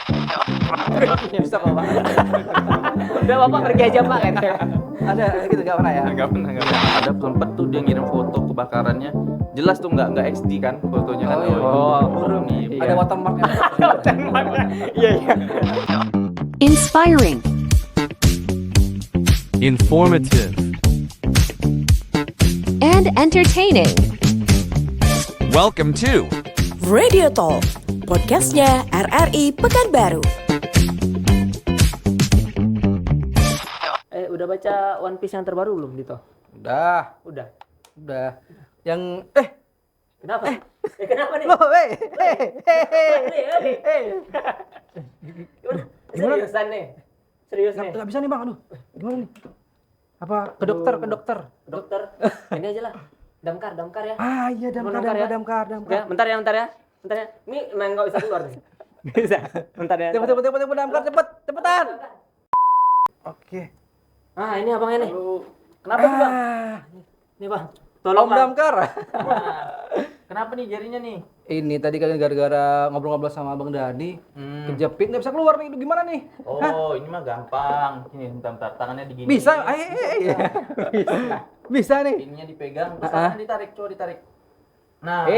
Bisa kok Pak. Udah Bapak pergi aja Pak kan. Ada gitu nggak pernah ya? Nggak pernah. Ada sempet tuh dia ngirim foto kebakarannya. Jelas tuh nggak HD kan fotonya kan. Burung nih. nih. Ada watermarknya. Iya. Inspiring, Informative. and entertaining. Welcome to Radio Talk, podcastnya RRI Pekanbaru. Udah baca One Piece yang terbaru belum Dito? Udah. Udah. Yang Kenapa? Kenapa nih? loh, Seriusan nih. Serius nih. nggak bisa nih Bang, aduh. Gimana nih? Apa ke dokter? Dokter. Ini aja lah. Damkar ya. Ah iya, damkar. Ya, bentar ya. Ini emang nggak bisa keluar nih. Bisa. Bentar ya. Cepet damkar, cepetan. Oke. Ah, ini abangnya nih. Kenapa nih, Bang? Nih, Bang. Tolong Bang. damkar. Kenapa nih jarinya nih? Ini tadi kan gara-gara ngobrol-ngobrol sama Abang Dani, kejepit nggak bisa keluar nih. Gimana nih? Oh, ini mah gampang. Ini bentar tangannya digini. Bisa? Bisa nih. Ininya dipegang, terus tangannya ditarik, coba ditarik. Nah,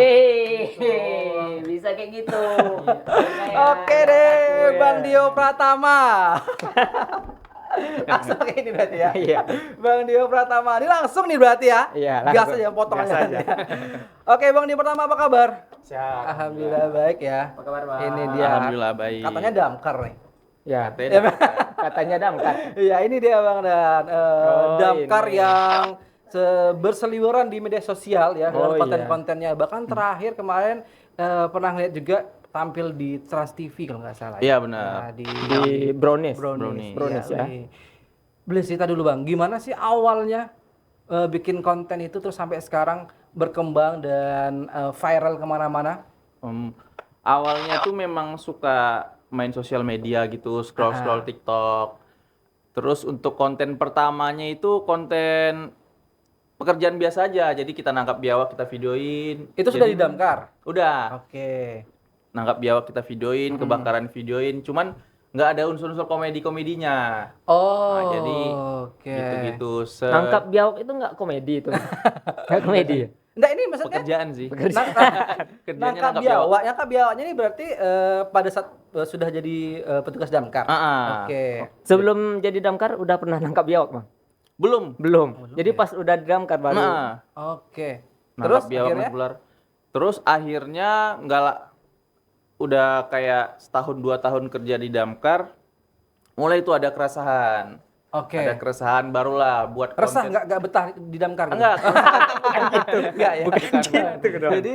Bisa kayak gitu. Oke deh, Bang Dio Pratama. Langsung kayak ini berarti ya. Iya. Bang Dio Pratama. Ini langsung nih berarti ya. Iya, Gas langsung. aja potong Gas aja. Oke, Bang Dio Pratama apa kabar? siap. Alhamdulillah baik ya. Apa kabar, Bang? Ini dia. Alhamdulillah baik. Katanya damkar nih. Ya, katanya damkar. Iya, ini dia Bang Dan. Damkar ini. yang berseliweran di media sosial ya, dengan Oh, konten-kontennya. Bahkan terakhir kemarin pernah lihat juga tampil di Trans TV kalau nggak salah. Iya, ya. benar. Nah, Di Brownies. Brownies ya. Boleh cerita dulu Bang, gimana sih awalnya bikin konten itu terus sampai sekarang berkembang dan viral kemana-mana? Awalnya tuh memang suka main sosial media gitu, scroll TikTok. Terus untuk konten pertamanya itu konten pekerjaan biasa aja. Jadi kita nangkap biawak, kita videoin. Itu sudah Jadi- didamkar? Udah. Oke. Nangkap biawak kita videoin, kebakaran videoin. Cuman nggak ada unsur-unsur komedi-komedinya. Oh, Nah, jadi oke. gitu-gitu. Tangkap biawak itu nggak komedi itu. Nggak komedi. Enggak, ini maksudnya Pekerjaan sih. nangkap Kerjanya nangkap biawak. Nangkap biawaknya ini berarti pada saat sudah jadi petugas damkar. Oke. Sebelum jadi damkar udah pernah nangkap biawak, Bang? Belum. Jadi pas udah di damkar baru. Nah, Oke. nangkap Terus biawak akhirnya ular. Terus akhirnya udah kayak setahun 2 tahun kerja di damkar, mulai itu ada keresahan. oke. Ada keresahan barulah buat Resah konten. nggak betah di damkar? gitu? Enggak, Enggak ya. Jadi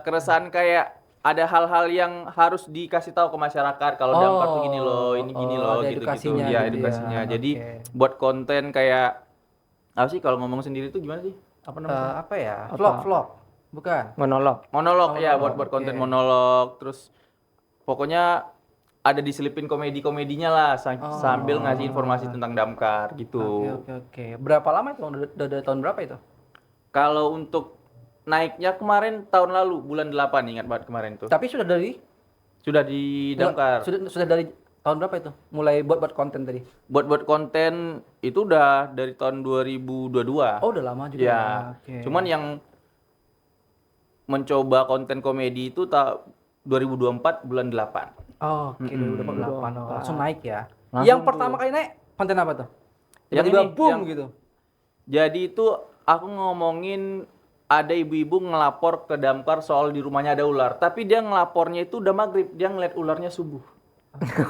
keresahan kayak ada hal-hal yang harus dikasih tahu ke masyarakat kalau damkar tuh gini loh, ini gini loh, ada gitu-gitu. edukasinya Ya, gitu ya. edukasinya. Jadi Oke. buat konten kayak apa sih kalau ngomong sendiri tuh gimana sih? Apa namanya? apa ya? Vlog. Bukan. Monolog. Monolog ya, Monolog, buat konten oke. monolog. Terus pokoknya ada diselipin komedi-komedinya lah sambil ngasih informasi tentang damkar gitu. Oke. Berapa lama itu? Udah tahun berapa itu? Kalau untuk naiknya kemarin tahun lalu bulan 8, ingat banget kemarin tuh. Tapi sudah dari Sudah di damkar. Sudah dari tahun berapa itu? Mulai buat konten tadi. Buat konten itu udah dari tahun 2022. Oh, udah lama juga. Ya. Oke. Cuman yang mencoba konten komedi itu 2024 bulan 8. Oh, oke, 2008. Langsung naik ya. Langsung Yang tuh. pertama kali naik konten apa tuh? Yang Tiba-tiba ini, boom yang- gitu. Jadi itu aku ngomongin ada ibu-ibu ngelapor ke damkar soal di rumahnya ada ular. Tapi dia ngelapornya itu udah maghrib. Dia ngeliat ularnya subuh.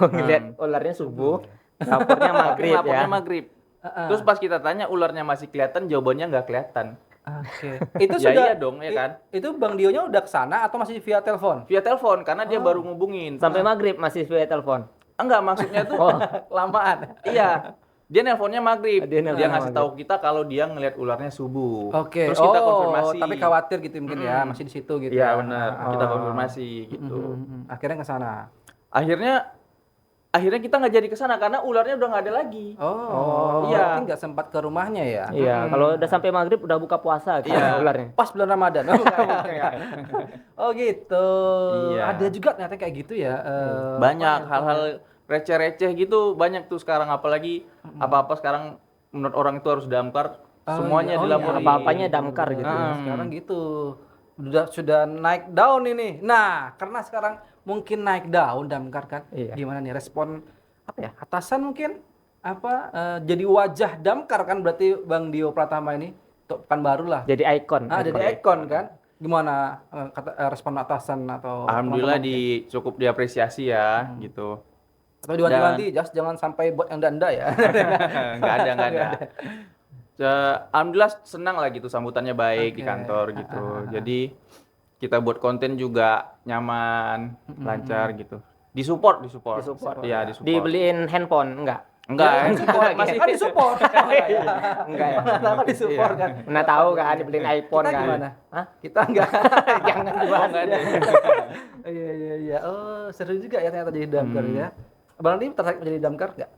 Ngeliat ularnya subuh, lapornya Tapi maghrib ya. ngelapornya maghrib. Terus pas kita tanya ularnya masih kelihatan, jawabannya nggak kelihatan. Oke. Itu Ya sudah iya dong, ya kan? Itu Bang Dionya udah kesana atau masih via telepon? Via telepon karena dia baru ngubungin. Sampai maghrib masih via telepon. Enggak, maksudnya tuh Lamaan. iya. Dia nelponnya maghrib. Dia Dia, nelponnya ngasih tahu kita kalau dia ngelihat ularnya subuh. Oke. Terus kita konfirmasi. Tapi khawatir gitu mungkin ya, masih di situ gitu. Iya ya. benar. Kita konfirmasi gitu. Akhirnya kesana. Akhirnya akhirnya kita nggak jadi ke sana karena ularnya udah nggak ada lagi. Oh, iya. berarti nggak sempat ke rumahnya ya? Iya, kalau udah sampai maghrib udah buka puasa kan Iya. ularnya. Pas bulan Ramadan. Oh, bukan. Oh gitu. Iya. Ada juga ternyata kayak gitu ya. Banyak hal-hal receh-receh gitu banyak tuh sekarang, apalagi apa-apa sekarang menurut orang itu harus damkar, semuanya dilaporin. Apa-apanya damkar gitu. Sekarang gitu. Sudah naik daun ini. Nah, karena sekarang mungkin naik daun damkar kan. Iya. Gimana nih respon apa ya? Atasan mungkin jadi wajah damkar kan berarti Bang Dio Pratama ini untuk Pekanbaru lah. Jadi ikon. Jadi ikon kan. Gimana respon atasan atau Alhamdulillah teman-teman? cukup diapresiasi ya gitu. Atau diwanti-wanti, jangan sampai buat yang anda ya. Nggak ada. Alhamdulillah senang lah gitu, sambutannya baik di kantor gitu. Jadi kita buat konten juga nyaman, lancar gitu. Disupport. Iya, disupport. Dibeliin handphone enggak? Enggak, support masih Kan disupport. Enggak ya. Kenapa disupport kan? Mana tahu kan dibeliin iPhone Kita kan. gimana? Hah? Kita enggak. Jangan dibahas. Iya. Oh, seru juga ya ternyata jadi damkar ya. Bang Andi tertarik menjadi damkar enggak?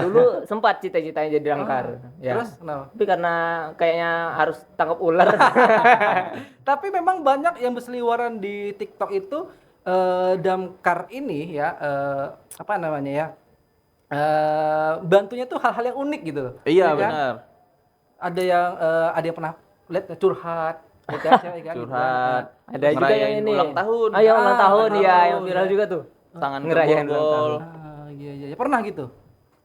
Dulu sempat cita-citanya jadi damkar. Ya. Terus kenapa? Tapi karena kayaknya harus tangkap ular. Tapi memang banyak yang berseliweran di TikTok itu damkar ini ya apa namanya ya? Bantunya tuh hal-hal yang unik gitu. Iya, Ya kan? benar. Ada yang pernah lihat curhat, gitu kan, cewek kan, gitu kan. Curhat. Ada juga yang ngerayain ini. ulang tahun. Ah, ya ulang tahun ulang ya, tahun, yang viral ya. juga tuh. Tangan Ngerayain ke ulang borgol. Iya. Pernah gitu.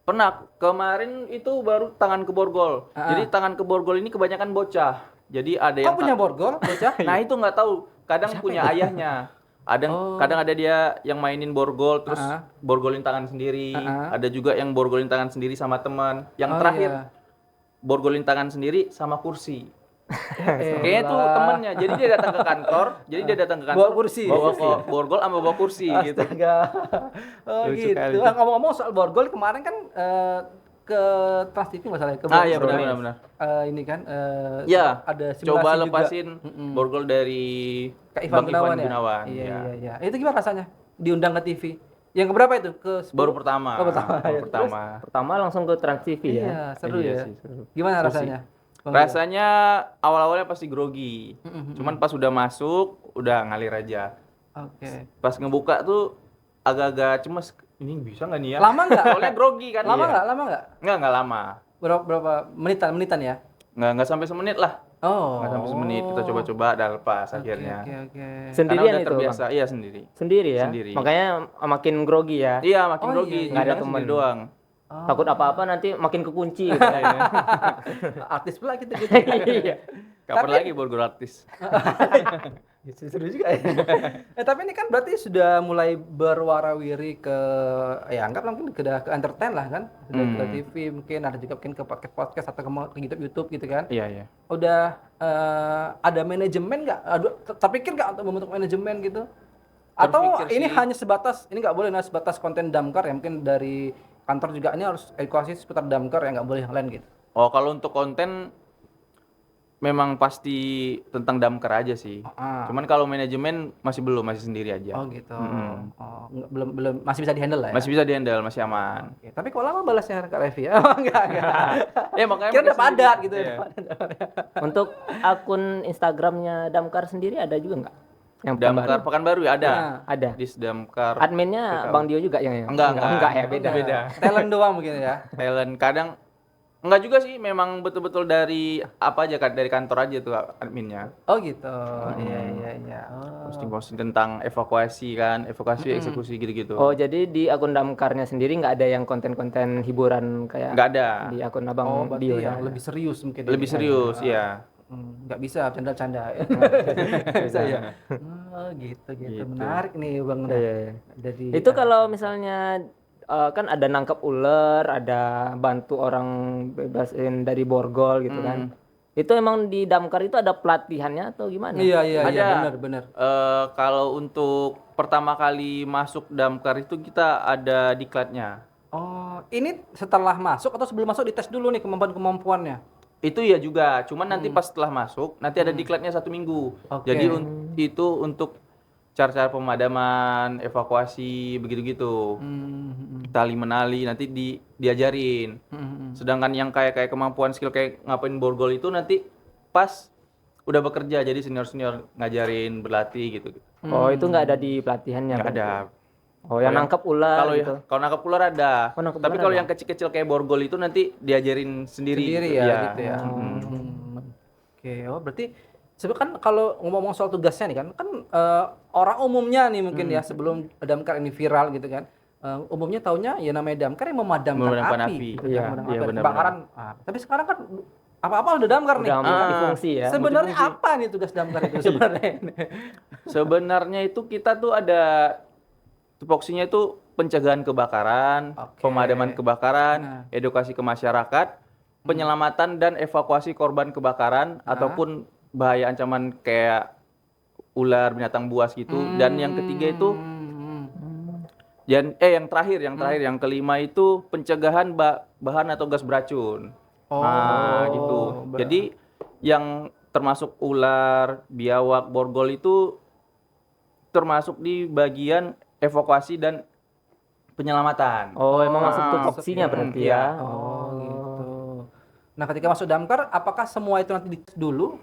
Pernah, kemarin itu baru tangan ke borgol. Jadi tangan ke borgol ini kebanyakan bocah. Jadi ada yang Punya borgol, bocah? Nah, itu nggak tahu. Kadang punya ayahnya. Kadang ada dia yang mainin borgol terus borgolin tangan sendiri. Ada juga yang borgolin tangan sendiri sama teman. Yang terakhir borgolin tangan sendiri sama kursi. Kayaknya tuh temennya. Jadi dia datang ke kantor. Bawa kursi. Bawa borgol sama bawa kursi gitu. Astaga. Oh Lucu gitu. kali. Ngomong-ngomong soal borgol kemarin kan ke Trans TV masalahnya ke Iya Borgol. benar. Ini kan Ya, ada simulasi coba juga. lepasin borgol dari Kak Bang Ivan Ivan Gunawan. Iya. Itu gimana rasanya diundang ke TV? Yang keberapa itu? Ke 10? Baru pertama. Oh, pertama. Baru Ya, pertama. Pertama langsung ke Trans TV ya. Iya, seru Iya ya. sih, seru. Gimana Seru rasanya? sih. Rasanya awal-awalnya pasti grogi. Cuman pas udah masuk, udah ngalir aja. Oke. Pas ngebuka tuh agak-agak cemes. Ini bisa nggak nih ya? Lama nggak? Soalnya grogi kan. Lama iya. nggak? Nggak lama. Berapa menitan ya? Nggak sampai semenit lah. Oh. Nggak sampai semenit. Kita coba-coba, udah lepas akhirnya. Oke. Karena Sendirian udah itu, terbiasa. Iya, sendiri. Sendiri ya. Sendiri. Makanya makin grogi ya. Iya, makin Oh, grogi. iya. Nggak ada Diundang temen. sendiri doang. Takut apa-apa nanti makin kekunci gitu. Artis pula gitu. Iya. Kapan lagi borgol artis? Seru juga ya. Tapi ini kan berarti sudah mulai berwarawiri ke ya anggaplah mungkin ke entertain lah kan. Sudah ke TV mungkin ada juga mungkin ke podcast atau ke YouTube gitu kan. Iya. Udah ada manajemen nggak? Terpikir nggak untuk membentuk manajemen gitu? Atau Terpikir ini sih. hanya sebatas ini nggak boleh sebatas konten damkar ya mungkin dari kantor juga ini harus edukasi seputar damkar ya nggak boleh yang lain gitu. Oh, kalau untuk konten memang pasti tentang damkar aja sih. Cuman kalau manajemen masih sendiri aja. Oh gitu. Oh, belum masih bisa dihandle lah ya. Masih bisa dihandle, masih aman. Oke, tapi kok lama balasnya Kak Levi ya? Oh, enggak. Ya makanya Kira udah pakai padat sendiri. gitu Iya. ya. Untuk akun Instagramnya Damkar sendiri ada juga nggak? Yang Damkar Pekanbaru ya ada. Ada. Di Damkar. Adminnya Bang Dio juga yang Enggak ya, beda. Beda. Talent doang mungkin ya. Talent kadang enggak juga sih, memang betul-betul dari apa aja kan, dari kantor aja tuh adminnya. Oh gitu. Iya. Oh. Posting-posting tentang evakuasi kan, eksekusi gitu-gitu. Oh, jadi di akun Damkarnya sendiri nggak ada yang konten-konten hiburan kayak Enggak ada. di akun Oh, Abang berarti Dio yang ya. lebih serius mungkin. Lebih ini. serius, iya. Nggak bisa canda-canda. Bisa ya. Oh gitu. Menarik nih Bang. Iya. Jadi Itu kalau misalnya kan ada nangkap ular, ada bantu orang bebasin dari borgol gitu kan. Itu emang di Damkar itu ada pelatihannya atau gimana? Iya, Ada. benar. Kalau untuk pertama kali masuk damkar itu kita ada diklatnya. Oh, ini setelah masuk atau sebelum masuk dites dulu nih kemampuannya? Itu ya juga, cuman nanti pas setelah masuk nanti ada diklatnya 1 minggu. Oke. Jadi itu untuk cara-cara pemadaman, evakuasi, begitu-gitu. Tali menali nanti diajarin. Sedangkan yang kayak kemampuan skill kayak ngapain borgol itu nanti pas udah bekerja, jadi senior ngajarin berlatih gitu. Oh, itu nggak ada di pelatihannya. Nggak berarti? ada. Oh, yang nangkep ular Kalau gitu. kalau nangkap ular ada. Oh, nangkep Tapi ular kalau ada. yang kecil-kecil kayak borgol itu nanti diajarin sendiri. Sendiri gitu. ya Iya. gitu ya. Oke, oh berarti sebenarnya kan kalau ngomong soal tugasnya nih kan orang umumnya nih mungkin ya sebelum damkar ini viral gitu kan. Umumnya taunya ya namanya damkar yang memadamkan Memadamkan api. api. Gitu, Iya, memadamkan iya, api, benar-benar. kebakaran. Tapi sekarang kan apa-apa udah damkar nih. Udah multifungsi ya. Sebenarnya apa nih tugas damkar itu sebenarnya? Sebenarnya itu kita tuh ada tupoksinya itu pencegahan kebakaran, Oke. pemadaman kebakaran, Nah. edukasi ke masyarakat, penyelamatan dan evakuasi korban kebakaran ataupun bahaya ancaman kayak ular, binatang buas gitu. Dan yang ketiga itu yang terakhir yang kelima itu pencegahan bahan atau gas beracun. Nah, gitu. Jadi yang termasuk ular, biawak, borgol itu termasuk di bagian evakuasi dan penyelamatan. Oh, emang masuk Ah, tupoksinya berarti iya. ya. Oh gitu. Nah ketika masuk damkar, apakah semua itu nanti dites dulu?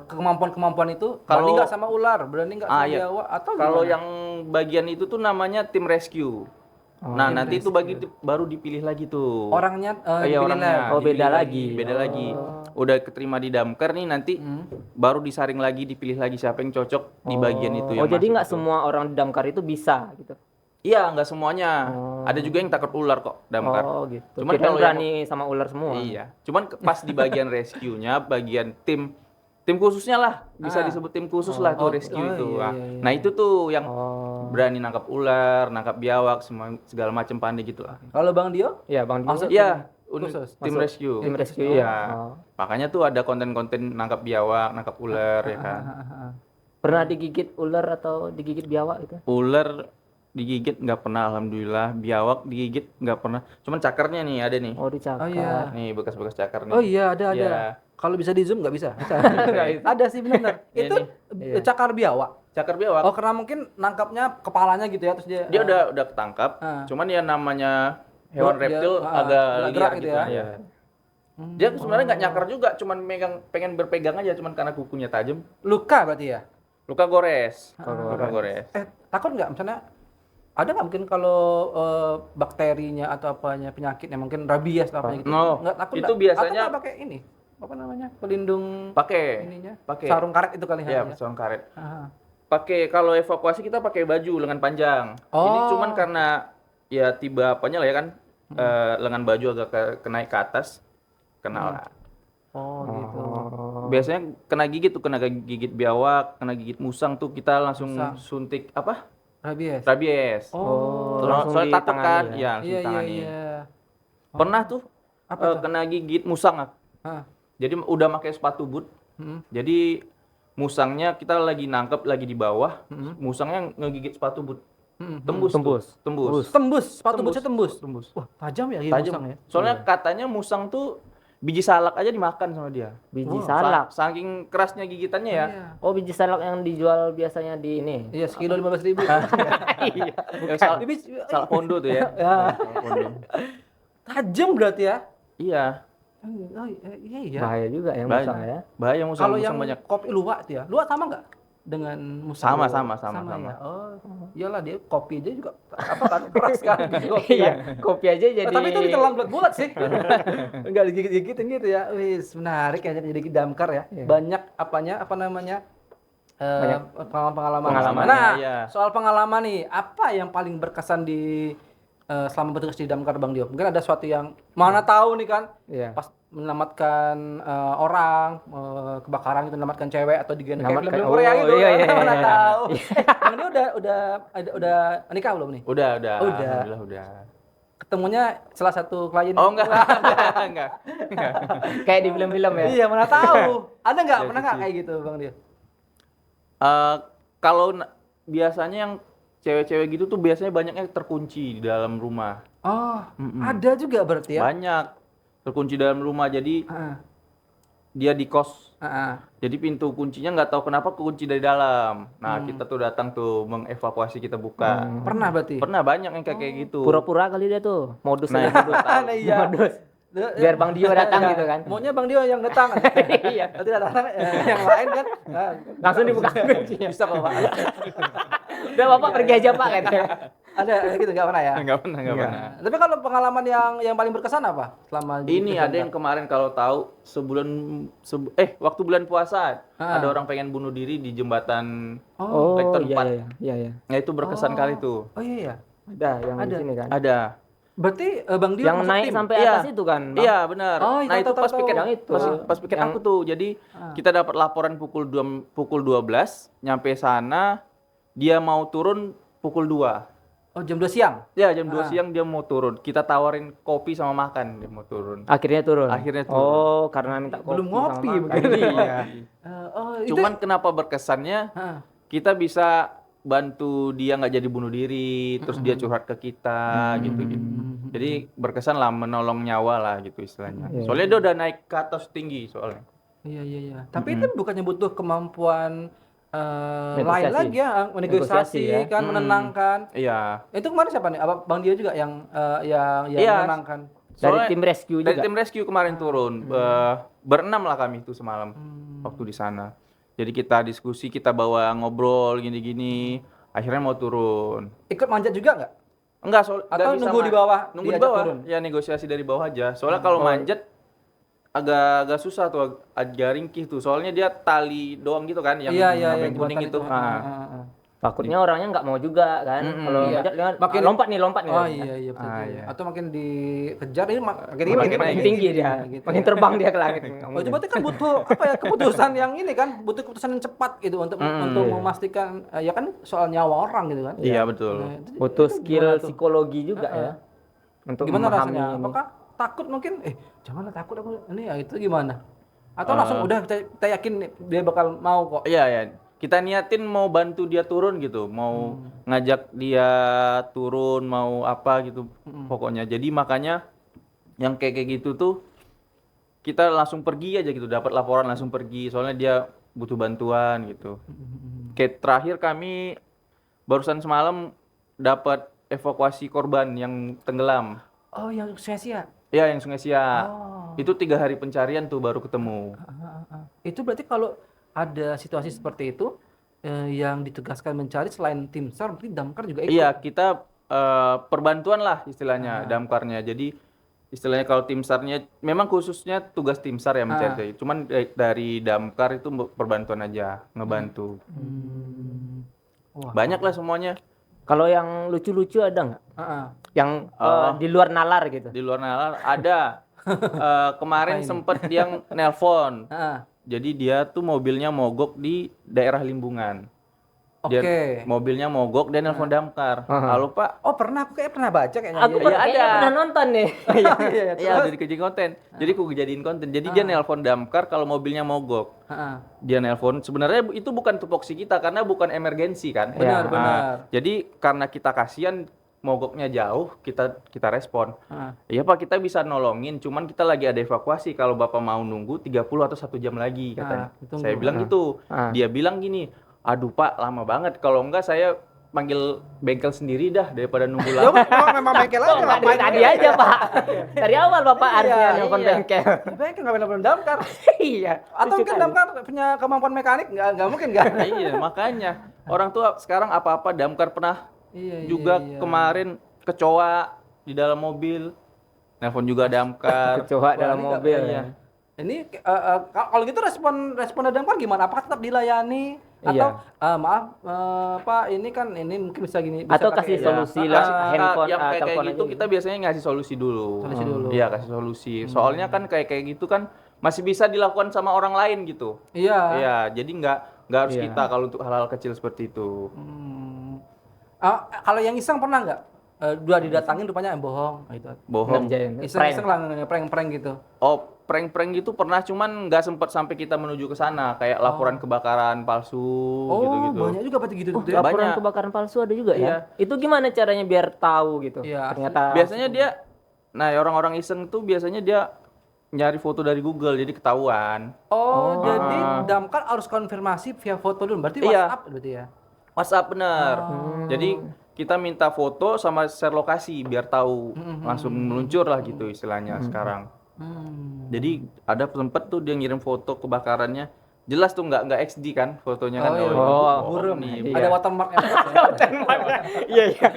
Kemampuan-kemampuan itu berani Kalau- nggak sama ular, berani nggak sama iya. biawak atau Kalau gimana? yang bagian itu tuh namanya tim rescue. Nah, nanti itu baru dipilih lagi tuh. orangnya Iya, dipilih orangnya. lagi. Oh, beda Dipilih lagi. Beda lagi. Udah keterima di damkar nih nanti baru disaring lagi, dipilih lagi siapa yang cocok di bagian itu Oh, yang jadi masuk nggak itu. semua orang di damkar itu bisa gitu. Iya, nggak semuanya. Ada juga yang takut ular kok damkar. Oh, gitu. Cuman Kirain kalau berani sama ular semua. Iya. Cuman pas di bagian rescue-nya, bagian tim khususnya lah, bisa disebut tim khusus lah tuh rescue itu. iya, Nah, iya, iya. nah itu tuh yang Oh. berani nangkap ular, nangkap biawak, semua segala macam pandai gitu lah. Kalau Bang Dio? Iya, Bang Dio. Masuk Iya, khusus? tim rescue. Tim rescue, Iya. oh. Makanya tuh ada konten-konten nangkap biawak, nangkap ular ya kan. Pernah digigit ular atau digigit biawak gitu? Ular digigit nggak pernah alhamdulillah, biawak digigit nggak pernah. Cuman cakarnya nih ada nih. Oh, dicakar. Oh iya. Nih bekas-bekas cakar nih. Oh iya ada. Iya. Kalau bisa di zoom nggak bisa? Ada sih benar. Iya Itu nih. cakar biawak. Cakar biawak. Oh karena mungkin nangkapnya kepalanya gitu ya terus dia. Dia udah ketangkap. Cuman ya namanya hewan Dia- reptil dia, agak gerak liar gitu gitu ya. lah, ya. Dia sebenarnya nggak nyakar juga, cuman pengen berpegang aja, cuman karena kukunya tajam. luka berarti ya. Luka gores. Luka gores. Takut nggak misalnya ada nggak mungkin kalau bakterinya atau apanya penyakitnya mungkin rabies atau apa gitu? No, Nggak takut itu nggak? biasanya- Atau nggak pakai ini apa namanya pelindung Pakai. ininya Pakai. sarung karet itu kali Iya, ya. sarung karet. Ah. Pakai kalau evakuasi kita pakai baju lengan panjang. Ini Oh. cuman karena ya tiba apanya lah ya kan, lengan baju agak kenaik ke atas, kena lah. Oh gitu. Biasanya kena gigit tuh, kena gigit biawak, kena gigit musang tuh kita langsung suntik apa? Rabies. Rabies. Oh, Soalnya langsung takut ditangani kan, ya? ya langsung Iya iya ditangani. iya. Pernah tuh kena gigit musang. Ah. Jadi udah pakai sepatu boot. Jadi musangnya kita lagi nangkep lagi di bawah, musangnya ngegigit sepatu boot. Tembus. Tembus, sepatu bootsnya tembus. Tembus. Wah, tajam ya iya Tajam. musang ya. Soalnya katanya musang tuh biji salak aja dimakan sama dia. Biji salak. Saking kerasnya gigitannya ya. Iya. Oh, biji salak yang dijual biasanya di ini. Iya, sekilo 15.000. Iya. Yang salak pondo tuh ya. Salak pondo. Tajam berarti ya. Iya. Oh, iya iya. Bahaya juga yang Bahaya. musang ya. Bahaya musang, Kalau musang yang banyak. kopi luwak tuh ya. Luwak sama nggak dengan musang? Sama. Ya. Oh, iyalah dia kopi aja juga apa kan keras kan kopi. Iya, kan. kopi aja jadi. Tapi itu ditelan bulat sih. Enggak digigit-gigitin gitu ya. Wis, menarik ya jadi damkar ya. Banyak apa namanya? Pengalaman-pengalaman. Pengalaman, Nah, iya. soal pengalaman nih, apa yang paling berkesan di selama bertugas di damkar Bang Dio? Mungkin ada sesuatu yang mana tahu nih kan, Iya. pas menyelamatkan orang, kebakaran itu menyelamatkan cewek atau digendong kayak Menyelamatkan- film Korea oh, gitu. iya, iya, Mana iya. tahu. Bang Dio udah nikah belum nih? Udah. Udah. Alhamdulillah udah. Ketemunya salah satu klien. Oh enggak. enggak. Kayak di film-film ya. Iya, mana tahu. Ada nggak? Pernah nggak kayak gitu, Bang Dio? Kalau biasanya yang cewek-cewek gitu tuh biasanya banyaknya terkunci di dalam rumah. Oh, ada juga berarti ya? Banyak terkunci dalam rumah. Jadi Ah. dia di kos. Heeh. Jadi pintu kuncinya nggak tahu kenapa kekunci dari dalam. Nah, kita tuh datang tuh mengevakuasi, kita buka. Pernah berarti? Pernah banyak yang kayak gitu. Pura-pura kali dia tuh, modus Nah, aja modus. Nah, iya. Modus. Biar Bang Dio datang gitu kan. Maunya Bang Dio yang datang. Iya. Nanti datang yang lain kan. Langsung dibuka kuncinya. Bisa kok Pak. Udah Bapak pergi aja Pak katanya. Ada gitu nggak pernah ya? Nggak pernah. Tapi kalau pengalaman yang paling berkesan apa selama di Ini ada yang kemarin kalau tahu waktu bulan puasa ada orang pengen bunuh diri di jembatan Oh, Lektor iya 4. iya. Nah, itu berkesan kali tuh. Oh iya. Ada yang di sini kan. Ada. Berarti Bang Dio Yang masuk naik tim? sampai Iya. atas itu kan, Bang? Iya, benar. Oh, Nah, tahu, itu tahu, pas tahu. piket Yang itu. pas piket Yang- aku tuh. Jadi kita dapat laporan pukul 12, nyampe sana dia mau turun pukul 2. Oh, jam 2 siang. Ya, jam 2 siang dia mau turun. Kita tawarin kopi sama makan, dia mau turun. Akhirnya turun. Akhirnya turun. Oh, karena minta kopi. Belum ngopi sama makan. begitu. Iya. Itu Cuman kenapa berkesannya? Heeh. Kita bisa bantu dia nggak jadi bunuh diri, terus dia curhat ke kita gitu-gitu. Jadi berkesan lah, menolong nyawa lah gitu istilahnya. Soalnya dia udah naik ke atas tinggi soalnya. Iya. Tapi itu bukannya butuh kemampuan lain Negosiasi. lagi ya, negosiasi Negosiasi ya. kan, menenangkan. Iya. Itu kemarin siapa nih? Apa Bang Dio juga yang Iya. menenangkan? Dari Soalnya tim rescue Dari juga. tim rescue kemarin turun. Berenam lah kami itu semalam waktu di sana. Jadi kita diskusi, kita bawa ngobrol gini-gini. Akhirnya mau turun. Ikut manjat juga nggak? Enggak, Atau nunggu di bawah, Nunggu di diajak bawah. turun? Ya negosiasi dari bawah aja. Soalnya kalau manjat agak susah tuh, agak ringkih tuh. Soalnya dia tali doang gitu kan yang Iya, yang kuning buatan itu. Nah, Takutnya orangnya nggak mau juga kan. Kalau Iya. ngajak dia Makin- lompat nih. Oh iya betul. iya. Atau makin dikejar ini Makin tinggi dia. gitu. Makin terbang dia ke langit. Oh, itu berarti kan butuh keputusan yang ini kan, butuh keputusan yang cepat gitu untuk memastikan ya kan soal nyawa orang gitu kan. Iya betul. Nah, itu- Butuh itu skill gimana tuh? psikologi juga ya. Untuk Gimana memahami rasanya? ini. Apakah takut mungkin? Janganlah takut aku ini ya itu gimana? Atau langsung udah kita yakin nih, dia bakal mau kok. Iya ya. Kita niatin mau bantu dia turun gitu, mau ngajak dia turun, mau apa gitu pokoknya. Jadi makanya yang kayak gitu tuh kita langsung pergi aja gitu, dapat laporan langsung pergi. Soalnya dia butuh bantuan gitu. Kayak terakhir kami barusan semalam dapat evakuasi korban yang tenggelam. Oh, yang sia-sia. Ya, yang Sungai Siak. Oh. Itu 3 hari pencarian tuh baru ketemu. Itu berarti kalau ada situasi seperti itu yang ditugaskan mencari selain tim SAR berarti damkar juga ikut. Iya, kita perbantuan lah istilahnya damkarnya. Jadi istilahnya kalau tim SAR-nya memang khususnya tugas tim SAR ya mencari. Cuman dari damkar itu perbantuan aja, ngebantu. Wah. Banyak lah semuanya. Kalau yang lucu-lucu ada nggak? Heeh. Yang di luar nalar gitu. Di luar nalar ada. Kemarin sempet dia nelpon. Heeh. Jadi dia tuh mobilnya mogok di daerah Limbungan. Dia Oke. mobilnya mogok, dia nelpon damkar. Halo Pak. Oh, aku kayak pernah baca kayaknya. Aku Iya, kayaknya pernah nonton nih. Iya, udah dikejadiin konten. Jadi aku jadiin konten. Jadi dia nelpon damkar kalau mobilnya mogok. Heeh. Dia nelpon. Sebenarnya itu bukan tupoksi kita karena bukan emergensi kan. Benar, Nah, benar. jadi karena kita kasihan mogoknya jauh, kita respon. Heeh. Iya Pak, kita bisa nolongin, cuman kita lagi ada evakuasi. Kalau Bapak mau nunggu 30 atau 1 jam lagi katanya. ditunggu. Saya bilang gitu. Dia bilang gini, "Aduh Pak, lama banget. Kalau enggak saya panggil bengkel sendiri dah daripada nunggu Ya lama." memang bengkel aja Oh, nggak dari tadi aja Pak. Dari awal Bapak harusnya nelfon bengkel. Bengkel nggak benar damkar. Iya. Atau mungkin damkar punya kemampuan mekanik nggak mungkin nggak? Iya, makanya orang tua sekarang apa-apa damkar pernah Iya, juga iya. kemarin kecoa di dalam mobil. Nelpon juga damkar. Kecoa dalam ini nggak mobil iya. ya. Ini kalau gitu respon damkar gimana? Apakah tetap dilayani atau maaf Pak ini kan ini mungkin bisa gini bisa Atau pakai kasih ya. solusi lah handphone yang kayak telepon gitu aja kita biasanya ngasih solusi dulu. Solusi dulu. Iya, kasih solusi. Soalnya kan kayak gitu kan masih bisa dilakukan sama orang lain gitu. Iya. Iya, jadi nggak harus kita kalau untuk hal-hal kecil seperti itu. Kalau yang iseng pernah nggak? Dua didatangin rupanya bohong gitu. Bohong. Ngerjain. Iseng-iseng lah prank-prank gitu. Oh, prank-prank gitu pernah, cuman nggak sempet sampai kita menuju ke sana. Kayak laporan kebakaran palsu gitu-gitu. Banyak juga berarti gitu. Ya, Laporan banyak. kebakaran palsu ada juga Iya. ya. Itu gimana caranya biar tahu gitu? Iya. Ternyata Biasanya dia, nah orang-orang iseng tuh biasanya dia nyari foto dari Google, jadi ketahuan. Oh, jadi damkar harus konfirmasi via foto dulu. Berarti Iya. WhatsApp berarti ya. WhatsApp bener. Jadi kita minta foto sama share lokasi biar tahu langsung meluncur lah gitu istilahnya sekarang. Jadi ada sempet tuh dia ngirim foto kebakarannya, jelas tuh nggak XD kan fotonya kan. iya. Buram. nih. Ada watermark Iya iya.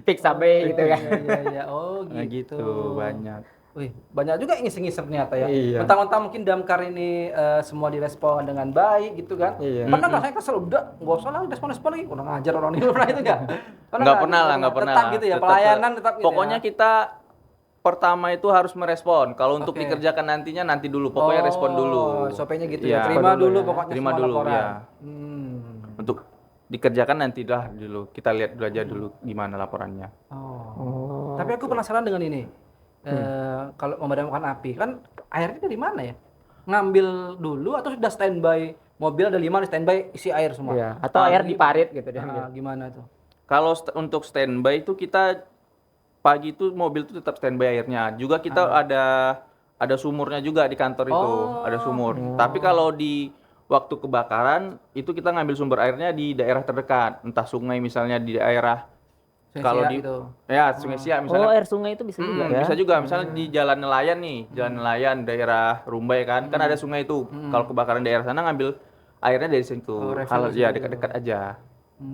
Pixabay gitu kan. Iya. Oh, Nah, gitu. gitu banyak. Wih, banyak juga yang ngiseng-ngiseng ternyata ya. Iya. Mentang-mentang mungkin damkar ini semua direspon dengan baik gitu kan. Iya. Pernah nggak saya kesel udah nggak usah lah respon lagi, kurang ajar orang ini pernah itu nggak? Nggak pernah lah, nggak pernah. Tetap gitu ya, pelayanan tetap gitu. Pokoknya kita pertama itu harus merespon. Kalau untuk Oke. dikerjakan nantinya nanti dulu. Pokoknya respon dulu. SOP-nya gitu Iya. ya. Terima Respon dulu dulu ya. pokoknya Terima semua dulu, laporan. ya. Untuk dikerjakan nanti dah dulu. Kita lihat dulu aja dulu gimana laporannya. Oh. Tapi aku penasaran dengan ini. Kalau memadamkan api kan airnya dari mana ya? Ngambil dulu atau sudah standby mobil ada 5 di standby isi air semua? Iya. Atau air di parit gitu diambil. Gimana tuh? Kalau untuk standby itu kita pagi itu mobil itu tetap standby airnya. Juga kita ada sumurnya juga di kantor itu, ada sumur. Tapi kalau di waktu kebakaran itu kita ngambil sumber airnya di daerah terdekat, entah sungai misalnya di daerah kalau di gitu. ya Sungai Siak Oh, misalnya. air sungai itu bisa juga ya. Bisa juga misalnya di Jalan Nelayan nih, Jalan Nelayan daerah Rumbai kan ada sungai itu. Kalau kebakaran daerah sana ngambil airnya dari situ. Kalau ya dekat-dekat aja.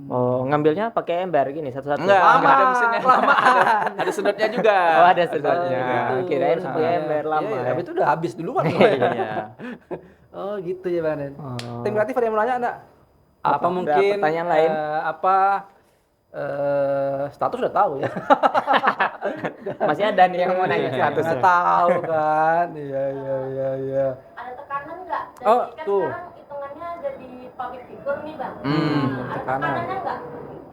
Oh, ngambilnya pakai ember gini satu-satu. Enggak, ada mesinnya. Ada sedotnya juga. Oh, ada sedotnya. Gitu. Kirain pakai ember lama. Iya, ya. tapi itu udah habis duluan. Iya. Oh, gitu ya, Bang. Oh. Tim kreatif ada yang mau nanya enggak? Apa Ada mungkin pertanyaan lain? Status udah tahu ya. Masih ada nih yang mau nanya statusnya. Nggak tahu kan. Iya. Ada tekanan nggak? Jadi Oh, kan tuh. sekarang hitungannya jadi public figure nih bang. Ada tekanan. tekanannya nggak?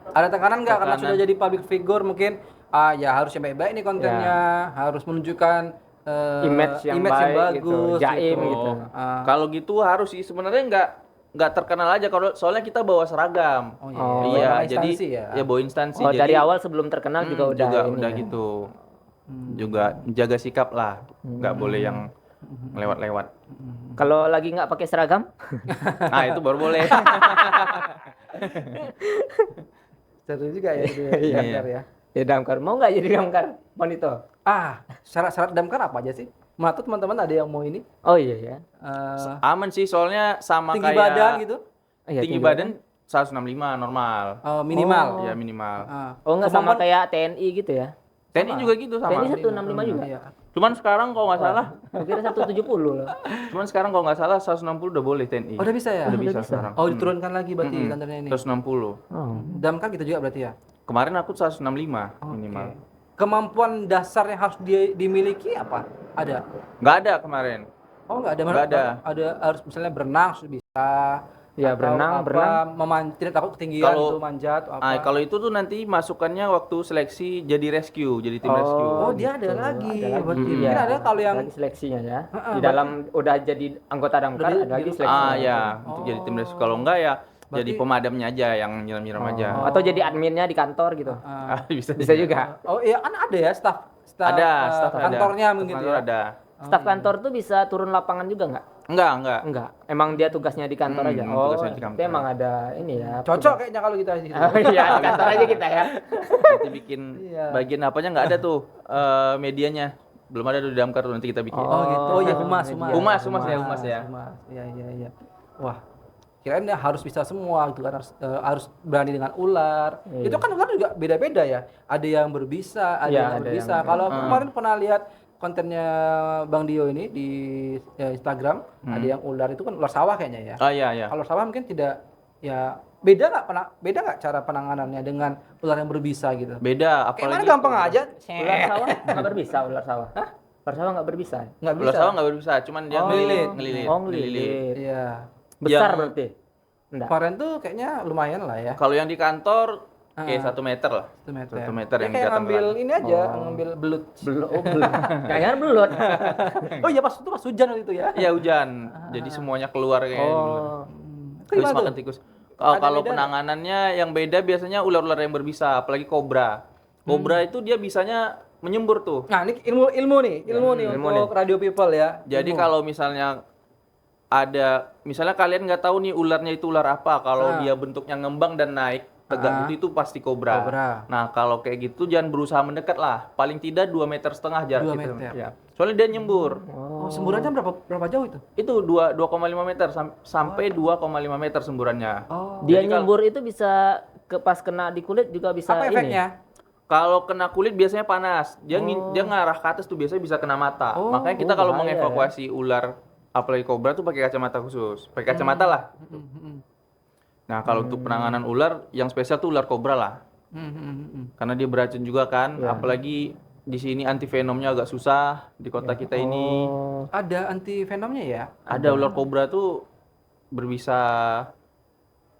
Ada tekanan nggak karena Tekanan. sudah jadi public figure mungkin ya harus yang baik-baik nih kontennya, harus menunjukkan Image yang baik gitu, bagus jaim gitu. Kalau gitu harus sih sebenarnya nggak terkenal aja kalau soalnya kita bawa seragam. Oh iya, Oh, Iya, bawa jadi instansi ya. bawa instansi. Oh, jadi, dari awal sebelum terkenal juga udah ini udah ya. gitu. Juga jaga sikap lah, nggak boleh yang lewat-lewat. Kalau lagi nggak pakai seragam? Nah itu baru boleh. Seru juga ya itu ya, Iya. damkar ya. Ya damkar. Mau nggak jadi damkar, Monito? Syarat-syarat damkar apa aja sih? Menurut teman-teman ada yang mau ini? Oh iya ya. Aman sih soalnya sama Tinggi kayak badan gitu? Iya, tinggi badan 165 normal. Minimal. Ya minimal. Oh nggak sama Kemampuan- kayak TNI gitu ya? TNI juga gitu sama. TNI 165 juga. Iya. Cuman sekarang kalau nggak salah, Aku kira 170 loh. cuman sekarang kalau nggak salah 160 udah boleh TNI. Oh, udah bisa ya? Udah bisa sekarang. Oh, diturunkan lagi berarti kantornya ini. 160. Oh. Damkar gitu juga berarti ya? Kemarin aku 165 minimal. Kemampuan dasar yang harus dimiliki apa? Ada? Nggak ada kemarin. Oh, nggak ada. Nggak ada. Ada harus misalnya berenang sudah bisa. Ya, Atau berenang. tidak takut ketinggian Kalau- tuh manjat atau apa. Kalau itu tuh nanti masukannya waktu seleksi jadi rescue, jadi tim rescue. Oh, dia ada lagi. Ada Berarti lagi. mungkin Iya. ada kalau yang Lagi seleksinya ya. Heeh, Di dalam udah jadi anggota damkar Udah ada lagi di- seleksinya. Ya, untuk jadi tim rescue. Kalau enggak ya jadi Berarti- pemadamnya aja yang nyiram-nyiram aja. Oh, atau jadi adminnya di kantor gitu. Bisa juga. Oh iya kan ada ya staf Ada, staff ada. kantornya Staff mungkin kantor ya. ada. Staf kantor tuh bisa turun lapangan juga nggak? Enggak. Enggak. Emang dia tugasnya di kantor aja. Oh, tugasnya di kantor. itu emang ada ini ya. Cocok kayaknya kalau kita di situ. Oh iya, di kantor aja kita ya. Nanti bikin Iya. bagian apanya nggak ada tuh medianya. Belum ada tuh di damkar tuh nanti kita bikin. Oh gitu. Oh iya humas. Humas ya. Humas, Iya. Wah. Kirain ya harus bisa semua gitu kan harus berani dengan ular. Itu kan ular juga beda-beda ya. Ada yang berbisa, ada Iya, yang ada berbisa. yang- Kalau aku kemarin pernah lihat kontennya Bang Dio ini di Instagram, ada yang ular itu kan ular sawah kayaknya ya. Oh iya. Kalau sawah mungkin tidak ya beda nggak cara penanganannya dengan ular yang berbisa gitu. Beda, Kayak mana apalagi gampang aja. Ular sawah nggak berbisa, ular sawah. Hah? Ular sawah nggak berbisa. Nggak bisa. ular sawah nggak berbisa, cuman dia ngelilit. ngelilit. Oh, ngelilit. Iya. Besar Yang- berarti. Enggak. Kemarin tuh kayaknya lumayan lah ya. Kalau yang di kantor kayak 1 meter lah. 1 meter. 1 meter Dia yang kayak kelihatan ngambil terang. ini aja, ngambil belut. Belum. Oh, belum. Jangan belut. Oh iya pas hujan waktu itu ya. Iya hujan, jadi semuanya keluar kayak dulu. Oh. Terus Gimana makan tuh? tikus. Ada Kalau bedanya? penanganannya yang beda biasanya ular-ular yang berbisa, apalagi kobra. Kobra itu dia bisanya menyembur tuh. Nah, ini ilmu nih ilmu untuk radio people ya. Jadi Ilmu. kalau misalnya misalnya kalian nggak tahu nih ularnya itu ular apa, kalau dia bentuknya ngembang dan naik tegak itu pasti kobra. Nah, kalau kayak gitu jangan berusaha mendekat lah. Paling tidak 2,5 meter jarak 2 gitu. meter. Ya. Soalnya dia nyembur. Oh, semburannya berapa jauh itu? Itu 2,5 meter sampai 2,5 meter semburannya. Oh. Dia Jadi nyembur itu bisa pas kena di kulit juga bisa Apa ini. efeknya? Kalau kena kulit biasanya panas. Dia ngarah ke atas tuh biasanya bisa kena mata. Makanya kita kalau bahaya mengevakuasi ular apalagi kobra tuh pakai kacamata khusus. Pakai kacamata lah. Nah, kalau untuk penanganan ular yang spesial tuh ular kobra lah. Karena dia beracun juga kan, apalagi di sini anti venomnya agak susah di kota kita ini. Ada anti venomnya ya? Ada ular kobra tuh berbisa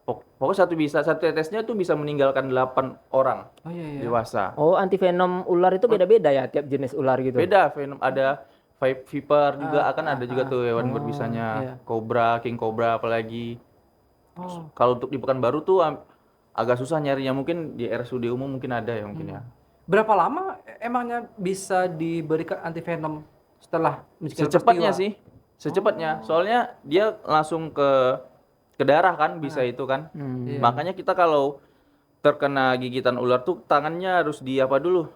pokoknya satu tetesnya tuh bisa meninggalkan 8 orang Oh iya. dewasa. Oh, antivenom ular itu beda-beda ya tiap jenis ular gitu. Beda venom, ada viper juga akan ada juga tuh hewan berbisanya. Kobra, king cobra apalagi. Kalau untuk di Pekanbaru tuh agak susah nyarinya, mungkin di RSUD umum mungkin ada ya mungkin ya. Berapa lama emangnya bisa diberikan anti venom setelah Secepatnya sih, secepatnya. Soalnya dia langsung ke darah kan bisa itu kan. Makanya kita kalau terkena gigitan ular tuh tangannya harus di apa dulu?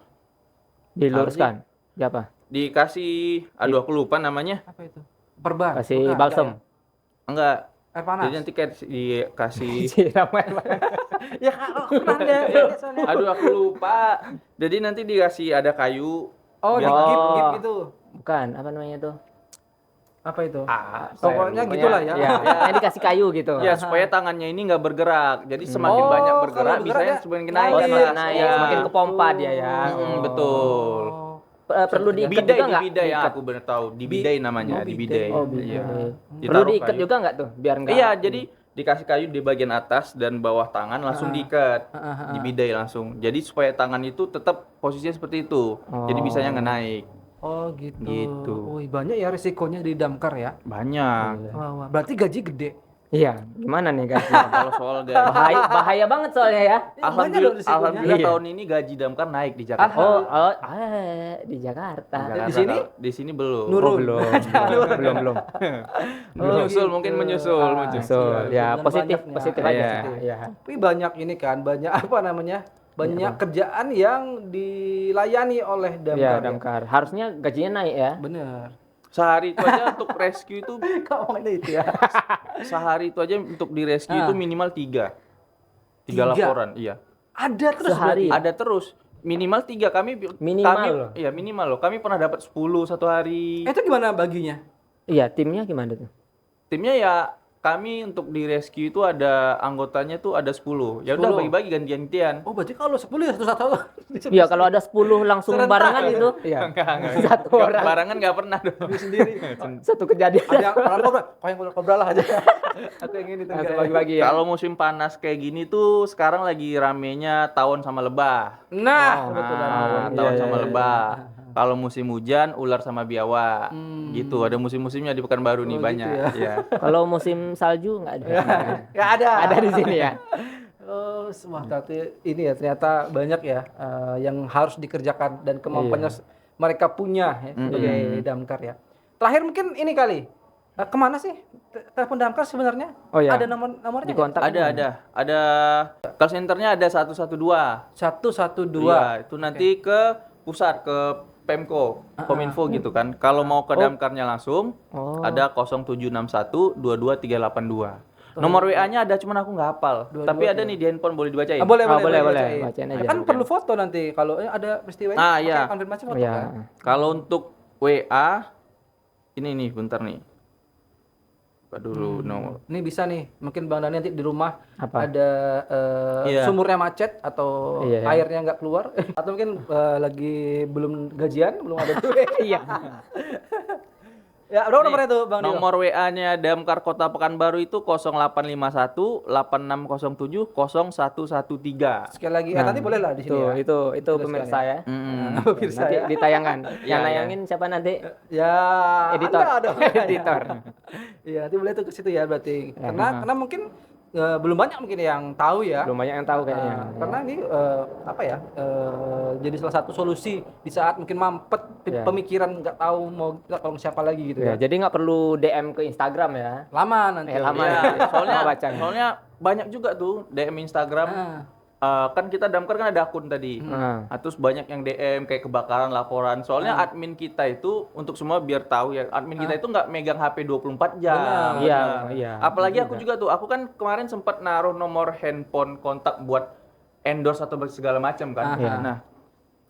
Diluruskan. Di apa? Dikasih, aduh aku lupa namanya. Apa itu? Perban. Kasih Bukan, balsem. Enggak. Air panas. Jadi nanti kayak dikasih Siram air panas. Ya kalau pernah deh. soalnya. aduh aku lupa. Jadi nanti dikasih ada kayu. Oh, di gip gitu. Bukan, apa namanya tuh? Apa itu? Saya Pokoknya lupa. gitulah ya. Ya, yang dikasih kayu gitu. Ya supaya tangannya ini nggak bergerak. Jadi semakin banyak bergerak, kalau bergerak bisanya ya semakin naik. naik. Oh, kan, semakin Mas? naik, Ya. semakin kepompa dia ya. Betul. Perlu diikat Bidai, juga nggak? di bidai yang aku benar tahu. Di bidai namanya, di bidai. Oh, Iya. bidai. Perlu Ditaruh diikat kayu. juga nggak tuh? Biar nggak. Iya, jadi dikasih kayu di bagian atas dan bawah tangan langsung diikat di bidai langsung. Jadi supaya tangan itu tetap posisinya seperti itu. Jadi bisanya nggak naik. Oh gitu. Gitu. Wih, banyak ya risikonya di damkar ya. Banyak. Wah, berarti gaji gede. Iya, gimana nih guys? Kalau soal gaji, Bahaya banget soalnya ya. Banyak loh risikonya. alhamdulillah Iya. tahun ini gaji damkar naik di Jakarta. Di Jakarta. Jakarta. Di sini? Di sini belum. Nurun. belum. Menyusul mungkin menyusul. So, ya Dengan positif banyaknya. positif Iya. aja. Iya. Tapi banyak ini kan, banyak apa namanya? Banyak kerjaan yang dilayani oleh damkar. Iya, ya. damkar. Harusnya gajinya naik ya. Bener. Sehari itu aja untuk rescue itu Kau ngomongin itu ya. sehari itu aja untuk di rescue itu minimal 3 Tiga? laporan, iya. Ada terus Sehari. berarti? Ada terus minimal 3 Minimal kami loh. iya minimal loh. Kami pernah dapat 10 satu hari. Itu gimana baginya? Iya, timnya gimana tuh? Timnya ya kami untuk di rescue itu ada anggotanya tuh ada 10. Ya udah 10. bagi-bagi ganti-gantian. Oh, berarti kalau 10 ya satu-satu. Iya, kalau ada 10 langsung Serentak barengan ya? itu. Iya. Satu orang. Barangan nggak pernah dong. Sendiri. Satu kejadian. Ada yang orang kobra, kau yang kobra lah aja. Aku yang ini tuh. Langsung enggak. bagi-bagi ya. Kalau musim panas kayak gini tuh sekarang lagi ramenya tawon sama lebah. Nah, Oh, betul nah, banget. Tawon iya, sama iya, lebah. Kalau musim hujan ular sama biawak. Gitu, ada musim-musimnya di Pekanbaru nih gitu banyak. ya. Ya. Kalau musim salju nggak ada. Ya ada. Ada di sini ya. Oh, wah berarti ini ya ternyata banyak ya yang harus dikerjakan dan kemampuannya mereka punya ya, sebagai damkar ya. Terakhir mungkin ini kali. Kemana sih telepon damkar sebenarnya? Oh, iya. Ada nomornya? Di nggak? kontak. Ada call centernya ada 112. 112. Iya, itu nanti ke pusat ke Pemko, Kominfo gitu kan. Kalau mau ke damkarnya langsung ada 0761 22382. Nomor WA-nya ada cuman aku nggak hafal. Tapi ada nih di handphone boleh dibacain. Boleh, boleh. bacain. Bacain aja. Kan perlu foto nanti kalau ada peristiwa ini. Ah, pakai iya. konfirmasi foto Iya. kan. Kalau untuk WA ini nih bentar nih. Buka dulu nomor. Ini bisa nih, mungkin Bang Dani nanti di rumah Apa? ada Iya. sumurnya macet atau Iya. airnya nggak keluar atau mungkin lagi belum gajian, belum ada duit. Iya. Ya, berapa nomornya tuh Bang Dino? Nomor WA-nya Damkar Kota Pekanbaru itu 0851 8607 0113. Sekali lagi, nanti boleh lah di sini Tuh, ya. itu pemirsa ya. Pemirsa Nanti ya. ditayangkan. Yang Iya, iya. nayangin siapa nanti? Ya, Editor. Anda dong. Editor. Iya, nanti boleh tuh ke situ ya berarti. Karena mungkin belum banyak mungkin yang tahu ya. Belum banyak yang tahu kayaknya. Karena ini apa ya? Jadi salah satu solusi di saat mungkin mampet Ya. pemikiran nggak tahu mau tolong siapa lagi gitu Ya, ya. jadi nggak perlu DM ke Instagram ya. Lama nanti. Lama Iya, ya. soalnya bacanya. soalnya banyak juga tuh DM Instagram. Kan kita Damkar kan ada akun tadi. Nah. Nah, terus banyak yang DM kayak kebakaran, laporan. Soalnya admin kita itu untuk semua biar tahu ya, admin kita itu nggak megang HP 24 jam. Benar. Iya, iya. Apalagi aku juga tuh, aku kan kemarin sempat naruh nomor handphone kontak buat endorse atau segala macam kan. Iya. Nah,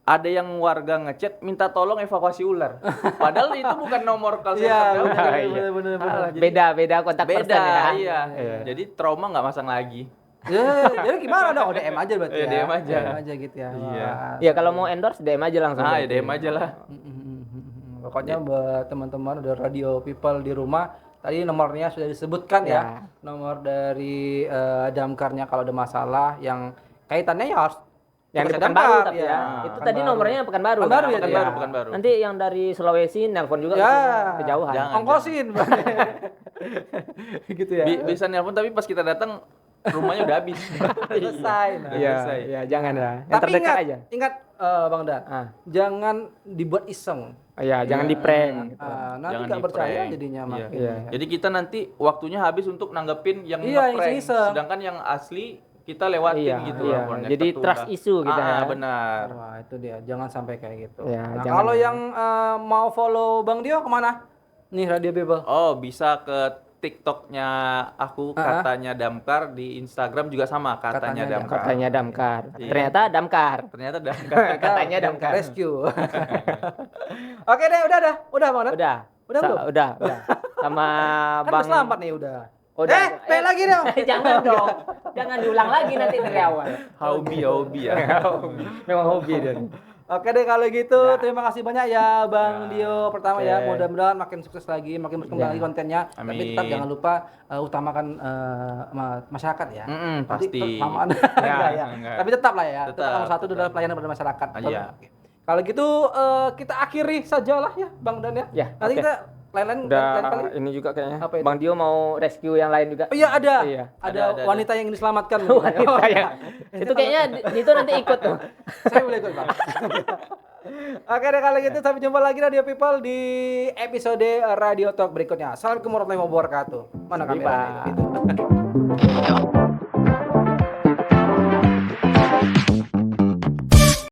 ada yang warga ngechat minta tolong evakuasi ular. Padahal itu bukan nomor call center. Iya, Damkar. benar. Beda kontak Beda, person ya. iya. Iya. Jadi trauma nggak masang lagi. Ya, jadi gimana dong? DM aja berarti Ya, ya. DM aja. DM aja gitu ya. Iya. Wah. Iya, kalau mau endorse DM aja langsung. Ah, ya DM aja lah. Pokoknya buat teman-teman udah radio people di rumah, tadi nomornya sudah disebutkan ya. Ya. Nomor dari Damkarnya kalau ada masalah yang kaitannya ya harus Yang di tugasnya Pekanbaru Damkar, tapi ya. ya. Itu tadi nomornya Pekanbaru. Pekanbaru ya, Pekanbaru, dia? Pekanbaru. Nanti yang dari Sulawesi nelpon juga Ya. kejauhan. Jangan. Ongkosin. gitu ya. Bisa nelpon tapi pas kita datang rumahnya udah habis. Selesai. Nah. Iya, selesai. iya, jangan ya. Yang Tapi terdekat ingat, aja. ingat Bang Dan, Ah. jangan dibuat iseng. Iya, jangan di prank. Nanti Jangan nggak percaya di-prank. jadinya Iya. makin. Iya. ya. Jadi kita nanti waktunya habis untuk nanggepin yang Iya, yang ngeprank. iseng-iseng. Sedangkan yang asli kita lewatin Iya, gitu iya. laporannya. Jadi Tertunda. trust issue kita ya. Benar. Wah itu dia, jangan sampai kayak gitu. Ya, Nah, jangan kalau ya. yang mau follow Bang Dio kemana? Nih Radio Bebel. Oh, bisa ke TikToknya aku katanya Damkar, di Instagram juga sama katanya Katanya Damkar. Katanya Damkar. Iya. Ternyata Damkar. Ternyata Damkar. Katanya Damkar. Rescue. Oke deh, udah Bang Dan. Udah. Udah belum? Udah. Sama Kan Bang. udah selamat nih udah. Udah. balik lagi dong. Jangan dong. Jangan diulang lagi nanti dari awal. Hobi ya. Memang hobi dia. Oke deh kalau gitu, terima kasih banyak ya Bang Dio pertama Oke. ya. Mudah-mudahan makin sukses lagi, makin berkembang Ya. lagi kontennya. Tapi Amin. tetap jangan lupa utamakan masyarakat ya. Nanti Pasti. kelamaan. Ya, ya. enggak. Tapi tetap lah ya. Tetap Tetap, nomor satu tetap. adalah pelayanan pada masyarakat. Iya. Oke. Kalau gitu kita akhiri sajalah ya Bang Dan ya. Ya, Nanti oke. kita lain Udah kali. ini juga kayaknya. Apa itu? Bang Dio mau rescue yang lain juga. Oh iya ada. Iya. Ada Ada. wanita yang diselamatkan. Wanita ya. Itu kayaknya itu nanti ikut tuh. Saya boleh ikut Bang. Oke deh kalau gitu sampai jumpa lagi Radio People di episode Radio Talk berikutnya. Assalamualaikum warahmatullahi wabarakatuh. Mana Bye. kameranya itu?